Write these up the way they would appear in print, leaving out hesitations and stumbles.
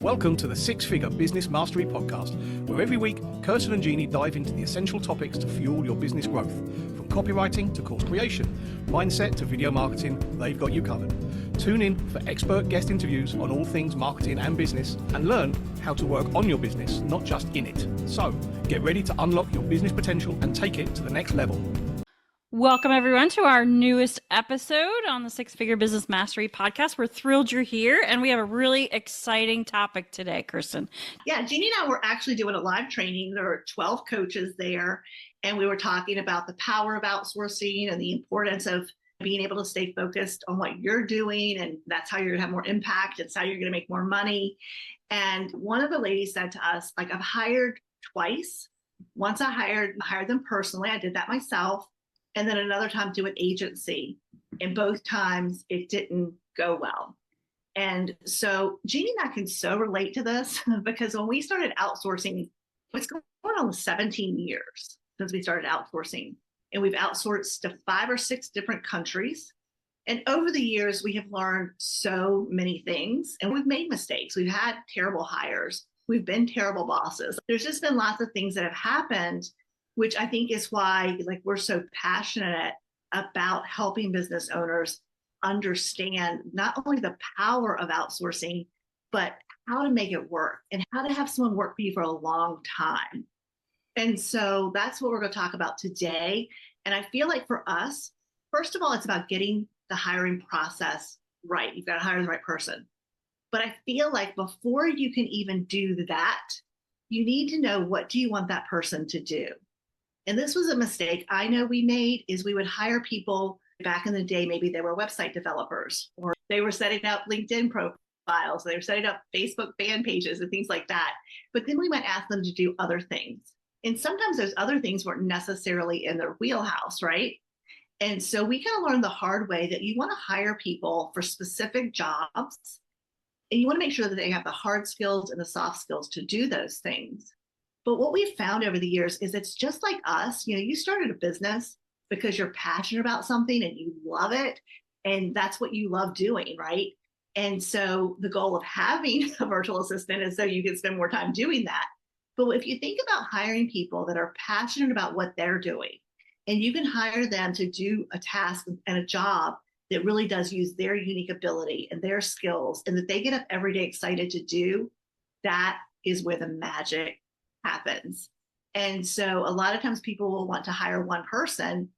Welcome to the Six Figure Business Mastery Podcast, where every week, Kirsten and Jeanne dive into the essential topics to fuel your business growth. From copywriting to course creation, mindset to video marketing, they've got you covered. Tune in for expert guest interviews on all things marketing and business, and learn how to work on your business, not just in it. So, get ready to unlock your business potential and take it to the next level. Welcome, everyone, to our newest episode on the Six Figure Business Mastery Podcast. We're thrilled you're here, and we have a really exciting topic today, Kirsten. Yeah, Jeanne and I were actually doing a live training. There were 12 coaches there, and we were talking about the power of outsourcing and the importance of being able to stay focused on what you're doing, and that's how you're going to have more impact. It's how you're going to make more money. And one of the ladies said to us, I've hired twice. Once I hired them personally. I did that myself. And then another time do an agency. And both times it didn't go well. And so Jeanne and I can so relate to this because when we started outsourcing, it's going on 17 years since we started outsourcing. And we've outsourced to 5 or 6 different countries. And over the years, we have learned so many things and we've made mistakes. We've had terrible hires. We've been terrible bosses. There's just been lots of things that have happened, which I think is why we're so passionate about helping business owners understand not only the power of outsourcing, but how to make it work and how to have someone work for you for a long time. And so that's what we're going to talk about today. And I feel like for us, first of all, it's about getting the hiring process right. You've got to hire the right person. But I feel like before you can even do that, you need to know, what do you want that person to do? And this was a mistake I know we made, is we would hire people back in the day. Maybe they were website developers, or they were setting up LinkedIn profiles. They were setting up Facebook fan pages and things like that. But then we might ask them to do other things. And sometimes those other things weren't necessarily in their wheelhouse, right? And so we kind of learned the hard way that you want to hire people for specific jobs. And you want to make sure that they have the hard skills and the soft skills to do those things. But what we've found over the years is it's just like us. You started a business because you're passionate about something and you love it. And that's what you love doing, right? And so the goal of having a virtual assistant is so you can spend more time doing that. But if you think about hiring people that are passionate about what they're doing, and you can hire them to do a task and a job that really does use their unique ability and their skills, and that they get up every day excited to do, that is where the magic happens. And so a lot of times people will want to hire one person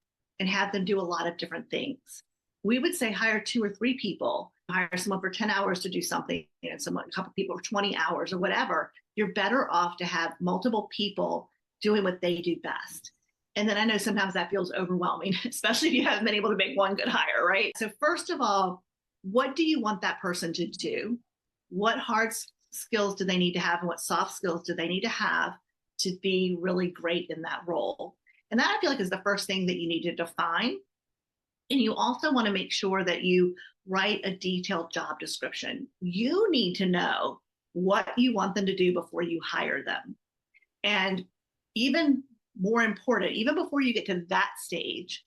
and have them do a lot of different things. We would say hire 2 or 3 people, hire someone for 10 hours to do something, and a couple of people for 20 hours or whatever. You're better off to have multiple people doing what they do best. And then I know sometimes that feels overwhelming, especially if you haven't been able to make one good hire, right? So first of all, what do you want that person to do? What hard skills do they need to have, and what soft skills do they need to have to be really great in that role? And that, I feel like, is the first thing that you need to define. And you also want to make sure that you write a detailed job description. You need to know what you want them to do before you hire them. And even more important, even before you get to that stage,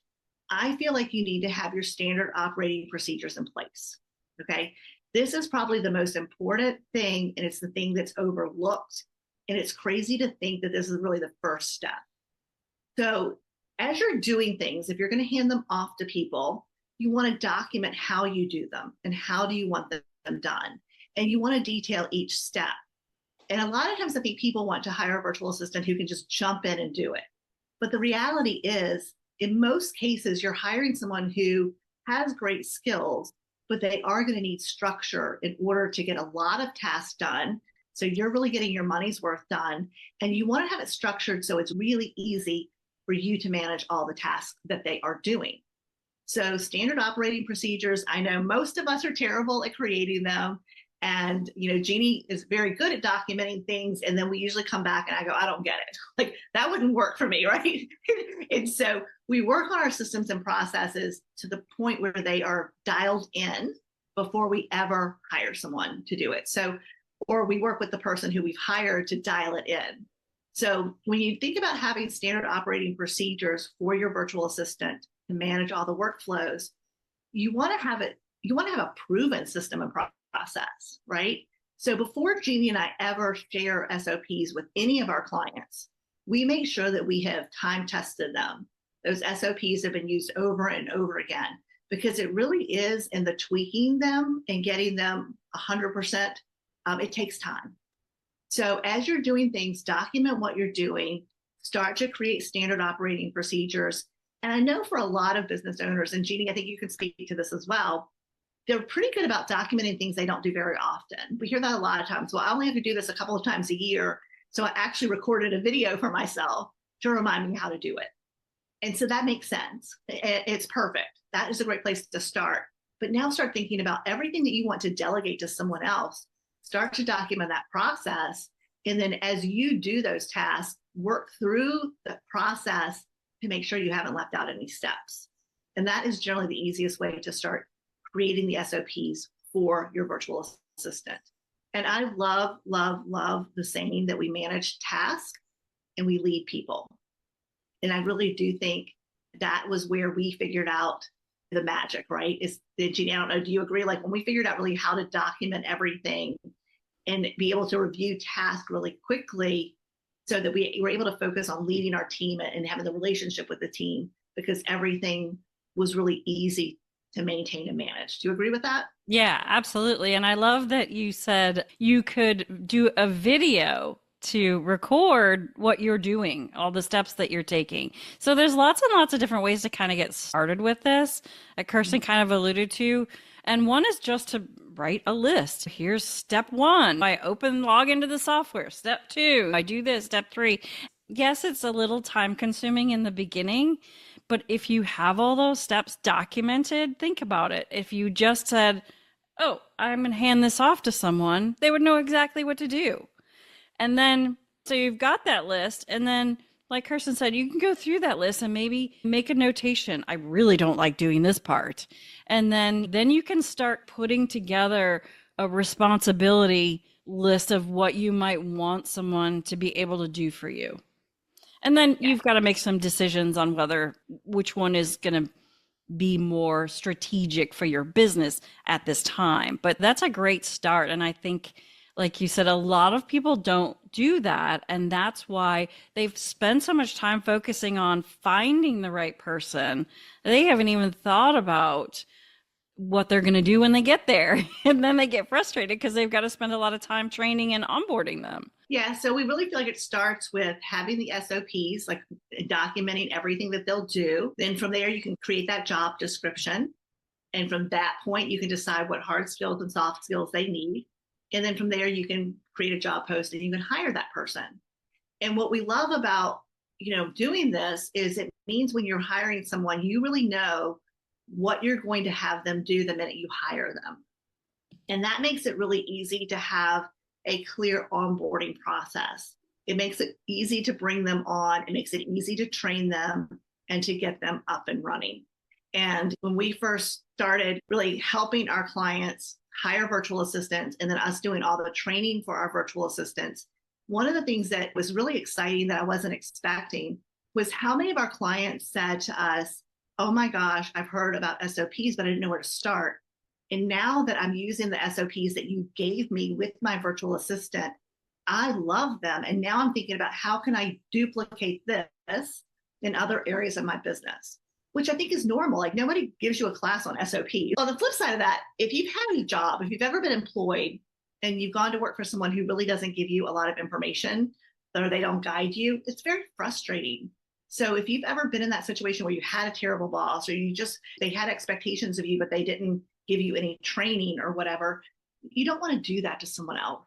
I feel like you need to have your standard operating procedures in place. Okay. This is probably the most important thing, and it's the thing that's overlooked. And it's crazy to think that this is really the first step. So as you're doing things, if you're going to hand them off to people, you want to document how you do them and how do you want them done. And you want to detail each step. And a lot of times I think people want to hire a virtual assistant who can just jump in and do it. But the reality is, in most cases, you're hiring someone who has great skills, but they are going to need structure in order to get a lot of tasks done. So you're really getting your money's worth done. And you want to have it structured so it's really easy for you to manage all the tasks that they are doing. So standard operating procedures, I know most of us are terrible at creating them. And, Jeanne is very good at documenting things. And then we usually come back and I go, I don't get it. That wouldn't work for me, right? And so we work on our systems and processes to the point where they are dialed in before we ever hire someone to do it. So, or we work with the person who we've hired to dial it in. So when you think about having standard operating procedures for your virtual assistant to manage all the workflows, you want to have a proven system and process, right? So before Jeanne and I ever share SOPs with any of our clients, we make sure that we have time tested them. Those SOPs have been used over and over again, because it really is in the tweaking them and getting them 100%. It takes time. So as you're doing things, document what you're doing, start to create standard operating procedures. And I know for a lot of business owners, and Jeanne, I think you can speak to this as well, they're pretty good about documenting things they don't do very often. We hear that a lot of times. Well, I only have to do this a couple of times a year. So I actually recorded a video for myself to remind me how to do it. And so that makes sense. It's perfect. That is a great place to start. But now start thinking about everything that you want to delegate to someone else. Start to document that process. And then as you do those tasks, work through the process to make sure you haven't left out any steps. And that is generally the easiest way to start creating the SOPs for your virtual assistant. And I love, love, love the saying that we manage tasks and we lead people. And I really do think that was where we figured out the magic, right? Jeanne, I don't know, do you agree? Like when we figured out really how to document everything and be able to review tasks really quickly so that we were able to focus on leading our team and having the relationship with the team, because everything was really easy to maintain and manage. Do you agree with that? Yeah, absolutely. And I love that you said you could do a video to record what you're doing, all the steps that you're taking. So there's lots and lots of different ways to kind of get started with this, that Kirsten kind of alluded to. And one is just to write a list. Here's step 1. I log into the software. Step 2, I do this. Step 3. Yes, it's a little time consuming in the beginning, but if you have all those steps documented, think about it. If you just said, oh, I'm going to hand this off to someone, they would know exactly what to do. And then, so you've got that list. And then, like Kirsten said, you can go through that list and maybe make a notation. I really don't like doing this part. And then you can start putting together a responsibility list of what you might want someone to be able to do for you. And then you've got to make some decisions on which one is going to be more strategic for your business at this time. But that's a great start. And I think, like you said, a lot of people don't do that. And that's why they've spent so much time focusing on finding the right person. They haven't even thought about what they're going to do when they get there. And then they get frustrated because they've got to spend a lot of time training and onboarding them. Yeah, so we really feel like it starts with having the SOPs, like documenting everything that they'll do. Then from there, you can create that job description. And from that point, you can decide what hard skills and soft skills they need. And then from there, you can create a job post and you can hire that person. And what we love about, doing this is it means when you're hiring someone, you really know what you're going to have them do the minute you hire them. And that makes it really easy to have a clear onboarding process. It makes it easy to bring them on. It makes it easy to train them and to get them up and running. And when we first started really helping our clients hire virtual assistants and then us doing all the training for our virtual assistants, one of the things that was really exciting that I wasn't expecting was how many of our clients said to us, oh my gosh, I've heard about SOPs, but I didn't know where to start. And now that I'm using the SOPs that you gave me with my virtual assistant, I love them. And now I'm thinking about how can I duplicate this in other areas of my business, which I think is normal. Like nobody gives you a class on SOPs. On the flip side of that, if you've had a job, if you've ever been employed and you've gone to work for someone who really doesn't give you a lot of information or they don't guide you, it's very frustrating. So if you've ever been in that situation where you had a terrible boss or they had expectations of you, but they didn't give you any training or whatever, you don't want to do that to someone else.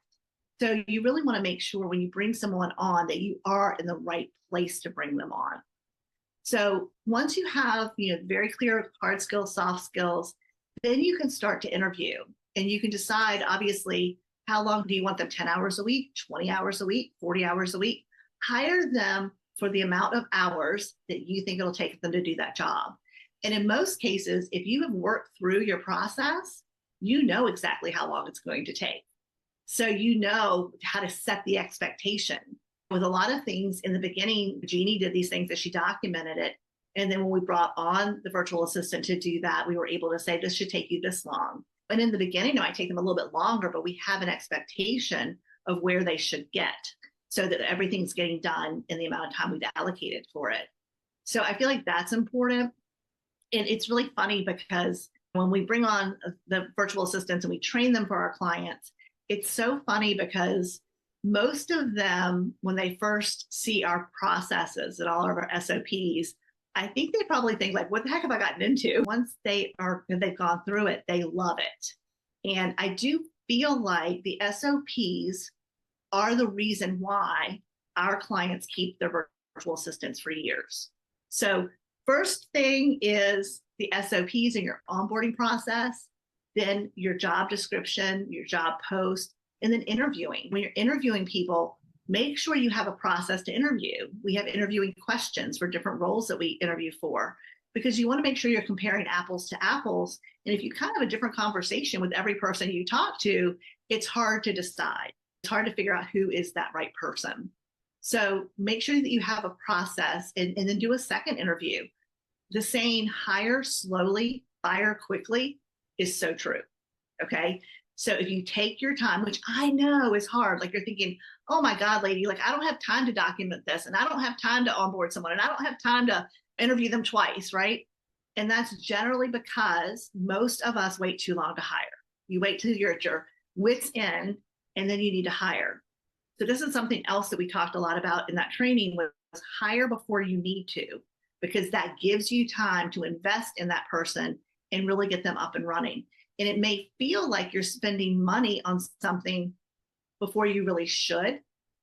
So you really want to make sure when you bring someone on that you are in the right place to bring them on. So once you have, very clear hard skills, soft skills, then you can start to interview and you can decide, obviously, how long do you want them? 10 hours a week, 20 hours a week, 40 hours a week? Hire them for the amount of hours that you think it'll take them to do that job. And in most cases, if you have worked through your process, you know exactly how long it's going to take. So you know how to set the expectation. With a lot of things in the beginning, Jeanne did these things as she documented it. And then when we brought on the virtual assistant to do that, we were able to say, this should take you this long. And in the beginning, it might take them a little bit longer, but we have an expectation of where they should get so that everything's getting done in the amount of time we've allocated for it. So I feel like that's important. And it's really funny because when we bring on the virtual assistants and we train them for our clients, it's so funny because most of them, when they first see our processes and all of our SOPs, I think they probably think like, what the heck have I gotten into? Once they've gone through it, they love it. And I do feel like the SOPs are the reason why our clients keep their virtual assistants for years. So first thing is the SOPs in your onboarding process, then your job description, your job post, and then interviewing. When you're interviewing people, make sure you have a process to interview. We have interviewing questions for different roles that we interview for, because you want to make sure you're comparing apples to apples. And if you kind of have a different conversation with every person you talk to, it's hard to decide. It's hard to figure out who is that right person. So make sure that you have a process and then do a second interview. The saying, hire slowly, fire quickly, is so true. Okay. So if you take your time, which I know is hard, like you're thinking, oh my God, lady, like I don't have time to document this, and I don't have time to onboard someone, and I don't have time to interview them twice, right? And that's generally because most of us wait too long to hire. You wait till you're at your wit's end, and then you need to hire. So this is something else that we talked a lot about in that training, was hire before you need to, because that gives you time to invest in that person and really get them up and running. And it may feel like you're spending money on something before you really should,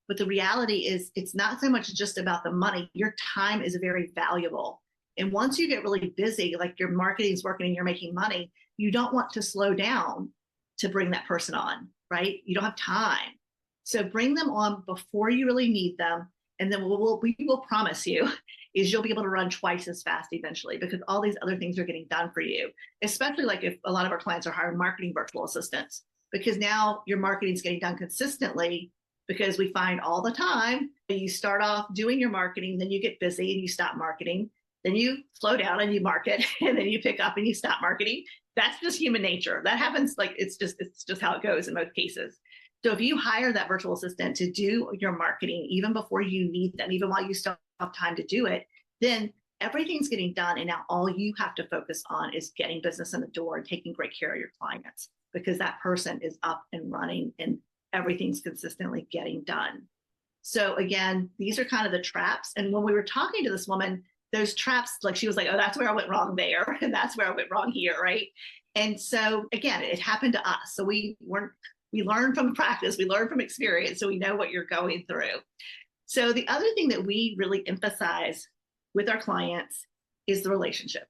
but the reality is it's not so much just about the money. Your time is very valuable. And once you get really busy, like your marketing's working and you're making money, you don't want to slow down to bring that person on, right? You don't have time. So bring them on before you really need them. And then we will promise you is you'll be able to run twice as fast eventually, because all these other things are getting done for you, especially like if a lot of our clients are hiring marketing virtual assistants, because now your marketing is getting done consistently, because we find all the time you start off doing your marketing, then you get busy and you stop marketing, then you slow down and you market, and then you pick up and you stop marketing. That's just human nature. That happens. Like it's just how it goes in most cases. So if you hire that virtual assistant to do your marketing, even before you need them, even while you still have time to do it, then everything's getting done. And now all you have to focus on is getting business in the door and taking great care of your clients, because that person is up and running and everything's consistently getting done. So again, these are kind of the traps. And when we were talking to this woman, those traps, like she was like, oh, that's where I went wrong there. And that's where I went wrong here, right? And so again, it happened to us. So we learn from practice, we learn from experience, so we know what you're going through. So the other thing that we really emphasize with our clients is the relationship.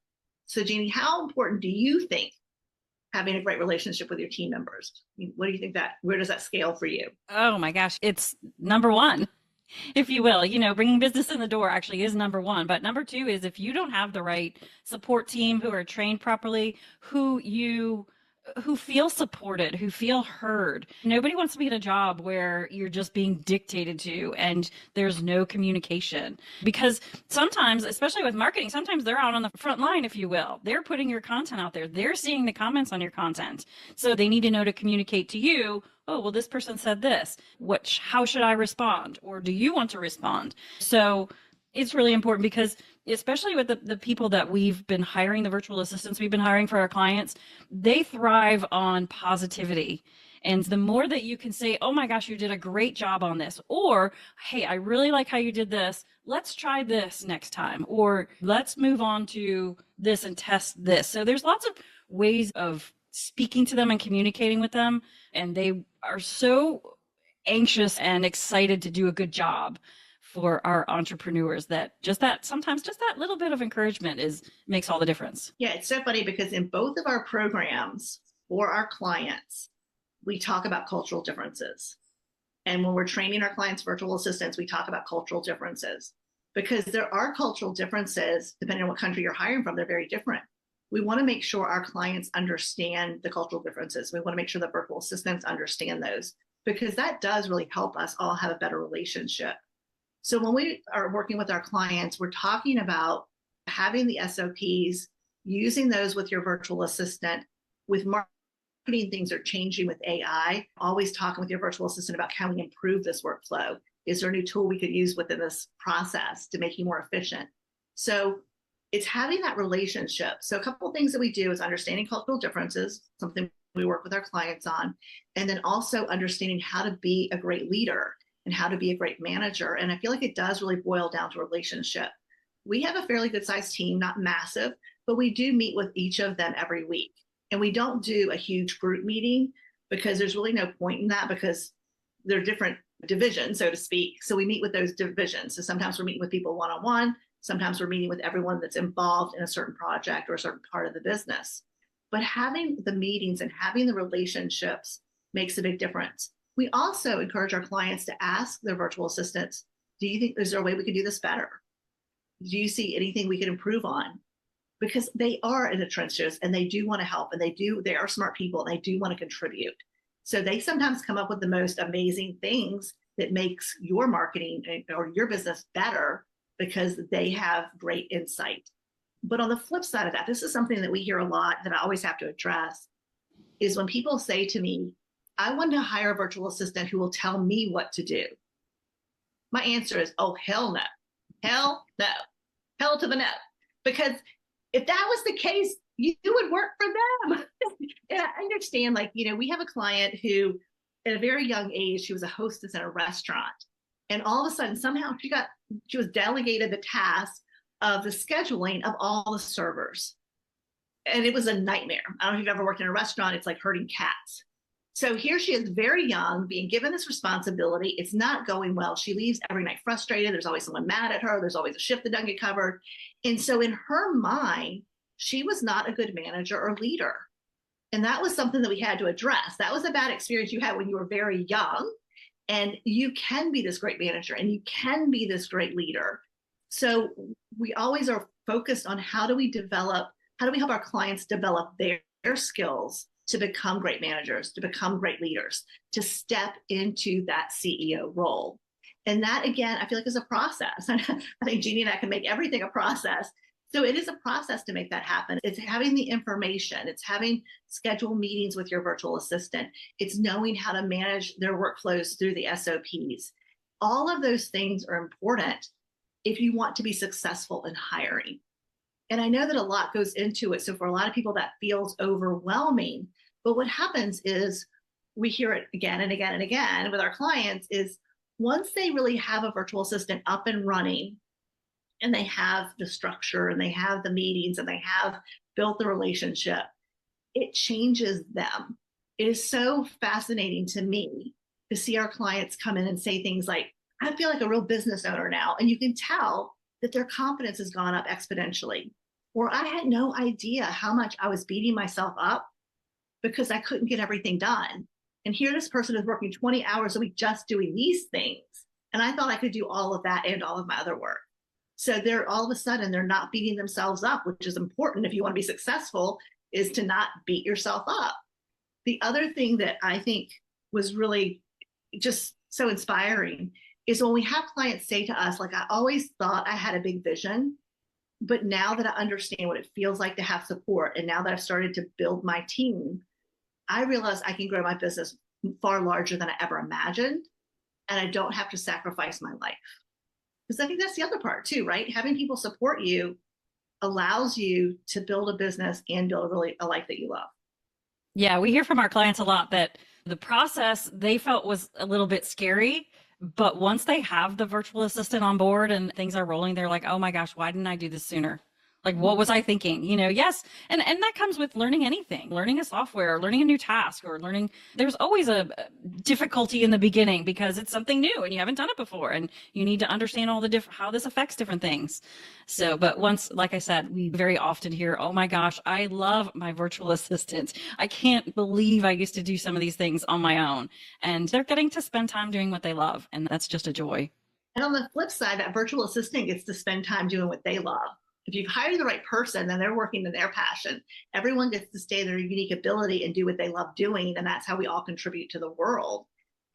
So Jeanne, how important do you think having a great relationship with your team members? What do you think where does that scale for you? Oh my gosh, it's number one, if you will. Bringing business in the door actually is number one. But number two is if you don't have the right support team who are trained properly, who feel supported, who feel heard. Nobody wants to be in a job where you're just being dictated to and there's no communication. Because sometimes, especially with marketing, sometimes they're out on the front line, if you will. They're putting your content out there. They're seeing the comments on your content. So they need to know to communicate to you, oh, well, this person said this. How should I respond? Or do you want to respond? So it's really important, because especially with the people that we've been hiring, the virtual assistants we've been hiring for our clients, they thrive on positivity. And the more that you can say, oh my gosh, you did a great job on this, or, hey, I really like how you did this. Let's try this next time, or let's move on to this and test this. So there's lots of ways of speaking to them and communicating with them. And they are so anxious and excited to do a good job for our entrepreneurs sometimes just that little bit of encouragement makes all the difference. Yeah, it's so funny because in both of our programs for our clients, we talk about cultural differences. And when we're training our clients, virtual assistants, we talk about cultural differences, because there are cultural differences depending on what country you're hiring from. They're very different. We want to make sure our clients understand the cultural differences. We want to make sure that virtual assistants understand those, because that does really help us all have a better relationship. So when we are working with our clients, we're talking about having the SOPs, using those with your virtual assistant, with marketing things are changing with AI, always talking with your virtual assistant about how we improve this workflow. Is there a new tool we could use within this process to make you more efficient? So it's having that relationship. So a couple of things that we do is understanding cultural differences, something we work with our clients on, and then also understanding how to be a great leader and how to be a great manager. And I feel like it does really boil down to relationship. We have a fairly good sized team, not massive, but we do meet with each of them every week. And we don't do a huge group meeting because there's really no point in that, because they're different divisions, so to speak. So we meet with those divisions. So sometimes we're meeting with people one-on-one. Sometimes we're meeting with everyone that's involved in a certain project or a certain part of the business. But having the meetings and having the relationships makes a big difference. We also encourage our clients to ask their virtual assistants, do you think is there a way we could do this better? Do you see anything we could improve on? Because they are in the trenches and they do want to help, and they are smart people and they do want to contribute. So they sometimes come up with the most amazing things that makes your marketing or your business better because they have great insight. But on the flip side of that, this is something that we hear a lot that I always have to address, is when people say to me, I want to hire a virtual assistant who will tell me what to do. My answer is, oh, hell no. Hell no. Hell to the no. Because if that was the case, you would work for them. And I understand, like, we have a client who, at a very young age, she was a hostess in a restaurant. And all of a sudden, somehow she was delegated the task of the scheduling of all the servers. And it was a nightmare. I don't know if you've ever worked in a restaurant. It's like herding cats. So here she is, very young, being given this responsibility. It's not going well. She leaves every night frustrated. There's always someone mad at her. There's always a shift that doesn't get covered. And so in her mind, she was not a good manager or leader. And that was something that we had to address. That was a bad experience you had when you were very young. And you can be this great manager and you can be this great leader. So we always are focused on how do we help our clients develop their skills to become great managers, to become great leaders, to step into that CEO role. And that, again, I feel like is a process. I think Jeanne and I can make everything a process. So it is a process to make that happen. It's having the information. It's having scheduled meetings with your virtual assistant. It's knowing how to manage their workflows through the SOPs. All of those things are important if you want to be successful in hiring. And I know that a lot goes into it. So for a lot of people, that feels overwhelming. But what happens is we hear it again and again and again with our clients is once they really have a virtual assistant up and running, and they have the structure and they have the meetings and they have built the relationship, it changes them. It is so fascinating to me to see our clients come in and say things like, I feel like a real business owner now. And you can tell that their confidence has gone up exponentially. Or I had no idea how much I was beating myself up because I couldn't get everything done. And here this person is working 20 hours a week just doing these things. And I thought I could do all of that and all of my other work. So they're all of a sudden, they're not beating themselves up, which is important if you want to be successful, is to not beat yourself up. The other thing that I think was really just so inspiring is when we have clients say to us, like, I always thought I had a big vision, but now that I understand what it feels like to have support, and now that I've started to build my team, I realize I can grow my business far larger than I ever imagined, and I don't have to sacrifice my life. Because I think that's the other part too, right? Having people support you allows you to build a business and build a life that you love. Yeah, we hear from our clients a lot that the process they felt was a little bit scary, but once they have the virtual assistant on board and things are rolling, they're like, oh my gosh, why didn't I do this sooner? Like, what was I thinking? Yes. And that comes with learning anything, learning a software, learning a new task, or there's always a difficulty in the beginning because it's something new and you haven't done it before and you need to understand all the how this affects different things. So, but once, like I said, we very often hear, oh my gosh, I love my virtual assistant. I can't believe I used to do some of these things on my own, and they're getting to spend time doing what they love. And that's just a joy. And on the flip side, that virtual assistant gets to spend time doing what they love. If you've hired the right person, then they're working in their passion. Everyone gets to stay in their unique ability and do what they love doing. And that's how we all contribute to the world.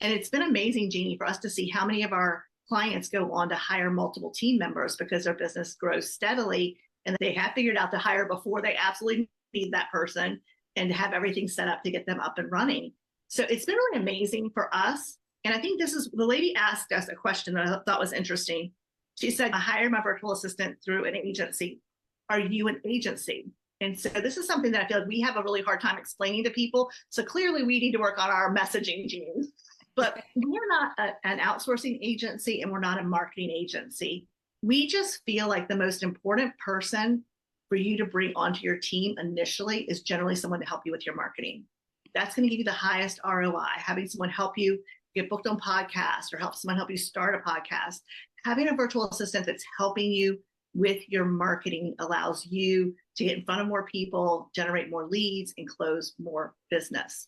And it's been amazing, Jeanne, for us to see how many of our clients go on to hire multiple team members because their business grows steadily and they have figured out to hire before they absolutely need that person. and to have everything set up to get them up and running. So it's been really amazing for us. And I think the lady asked us a question that I thought was interesting. She said, I hired my virtual assistant through an agency. Are you an agency? And so this is something that I feel like we have a really hard time explaining to people. So clearly we need to work on our messaging, Jeanne. But we're not an outsourcing agency and we're not a marketing agency. We just feel like the most important person for you to bring onto your team initially is generally someone to help you with your marketing. That's going to give you the highest ROI. Having someone help you get booked on podcasts or someone help you start a podcast. Having a virtual assistant that's helping you with your marketing allows you to get in front of more people, generate more leads, and close more business.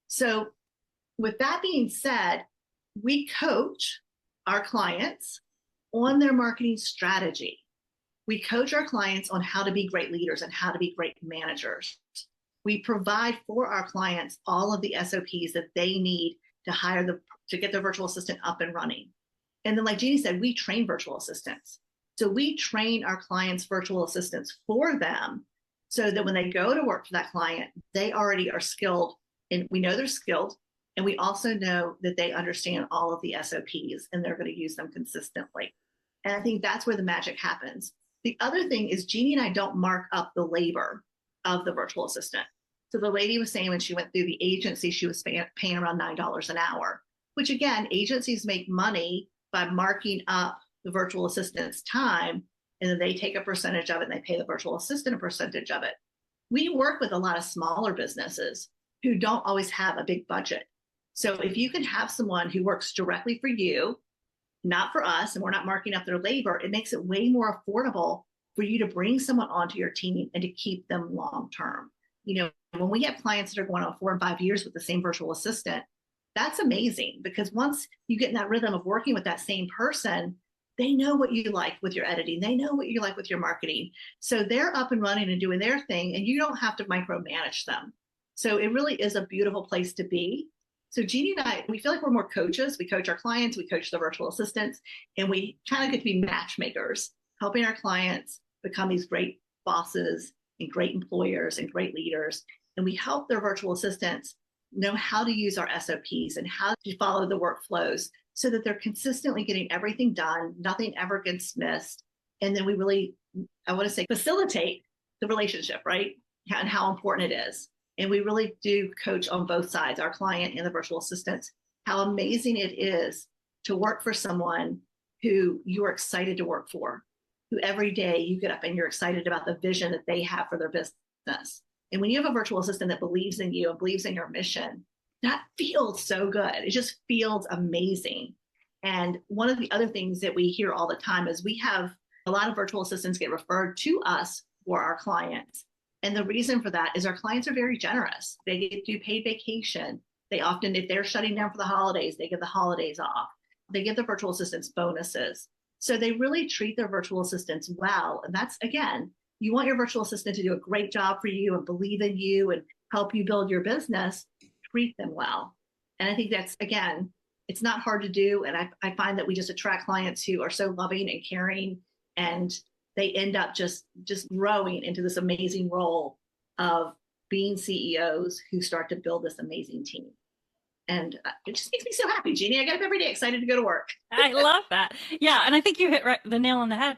So with that being said, we coach our clients on their marketing strategy. We coach our clients on how to be great leaders and how to be great managers. We provide for our clients all of the SOPs that they need to get their virtual assistant up and running. And then, like Jeanne said, we train virtual assistants. So we train our clients' virtual assistants for them so that when they go to work for that client, they already are skilled, and we know they're skilled. And we also know that they understand all of the SOPs and they're going to use them consistently. And I think that's where the magic happens. The other thing is Jeanne and I don't mark up the labor of the virtual assistant. So the lady was saying when she went through the agency, she was paying around $9 an hour, which again, agencies make money by marking up the virtual assistant's time, and then they take a percentage of it and they pay the virtual assistant a percentage of it. We work with a lot of smaller businesses who don't always have a big budget. So if you can have someone who works directly for you, not for us, and we're not marking up their labor, it makes it way more affordable for you to bring someone onto your team and to keep them long-term. When we have clients that are going on 4 and 5 years with the same virtual assistant, that's amazing because once you get in that rhythm of working with that same person, they know what you like with your editing. They know what you like with your marketing. So they're up and running and doing their thing, and you don't have to micromanage them. So it really is a beautiful place to be. So Jeanne and I, we feel like we're more coaches. We coach our clients, we coach the virtual assistants, and we kind of get to be matchmakers, helping our clients become these great bosses and great employers and great leaders. And we help their virtual assistants know how to use our SOPs and how to follow the workflows so that they're consistently getting everything done, nothing ever gets missed. And then we really, I want to say, facilitate the relationship, right? And how important it is. And we really do coach on both sides, our client and the virtual assistants, how amazing it is to work for someone who you are excited to work for, who every day you get up and you're excited about the vision that they have for their business. And when you have a virtual assistant that believes in you and believes in your mission, that feels so good. It just feels amazing. And one of the other things that we hear all the time is we have a lot of virtual assistants get referred to us for our clients. And the reason for that is our clients are very generous. They get to do paid vacation. They often, if they're shutting down for the holidays, they get the holidays off. They give the virtual assistants bonuses. So they really treat their virtual assistants well. And that's, again, you want your virtual assistant to do a great job for you and believe in you and help you build your business, treat them well. And I think that's, again, it's not hard to do. And I find that we just attract clients who are so loving and caring, and they end up just growing into this amazing role of being CEOs who start to build this amazing team. And it just makes me so happy, Jeanne. I get up every day excited to go to work. I love that. Yeah. And I think you hit the nail on the head.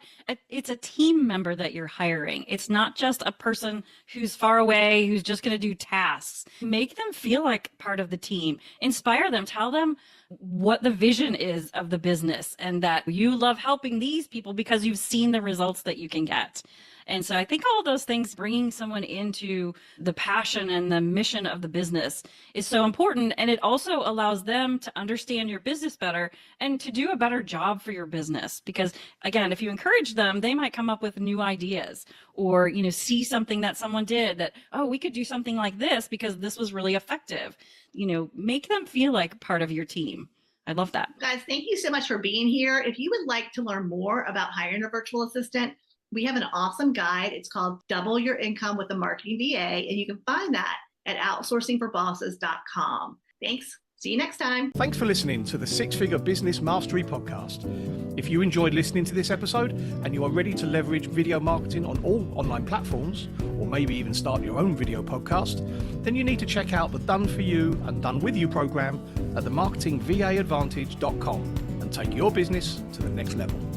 It's a team member that you're hiring. It's not just a person who's far away, who's just going to do tasks. Make them feel like part of the team. Inspire them. Tell them what the vision is of the business and that you love helping these people because you've seen the results that you can get. And so I think all of those things, bringing someone into the passion and the mission of the business is so important. And it also allows them to understand your business better and to do a better job for your business. Because again, if you encourage them, they might come up with new ideas or, see something that someone did that, oh, we could do something like this because this was really effective. Make them feel like part of your team. I love that. Guys, thank you so much for being here. If you would like to learn more about hiring a virtual assistant, we have an awesome guide. It's called Double Your Income with a Marketing VA, and you can find that at outsourcingforbosses.com. Thanks See you next time. Thanks for listening to the Six Figure Business Mastery Podcast. If you enjoyed listening to this episode and you are ready to leverage video marketing on all online platforms, or maybe even start your own video podcast, then you need to check out the Done For You and Done With You program at themarketingvaadvantage.com and take your business to the next level.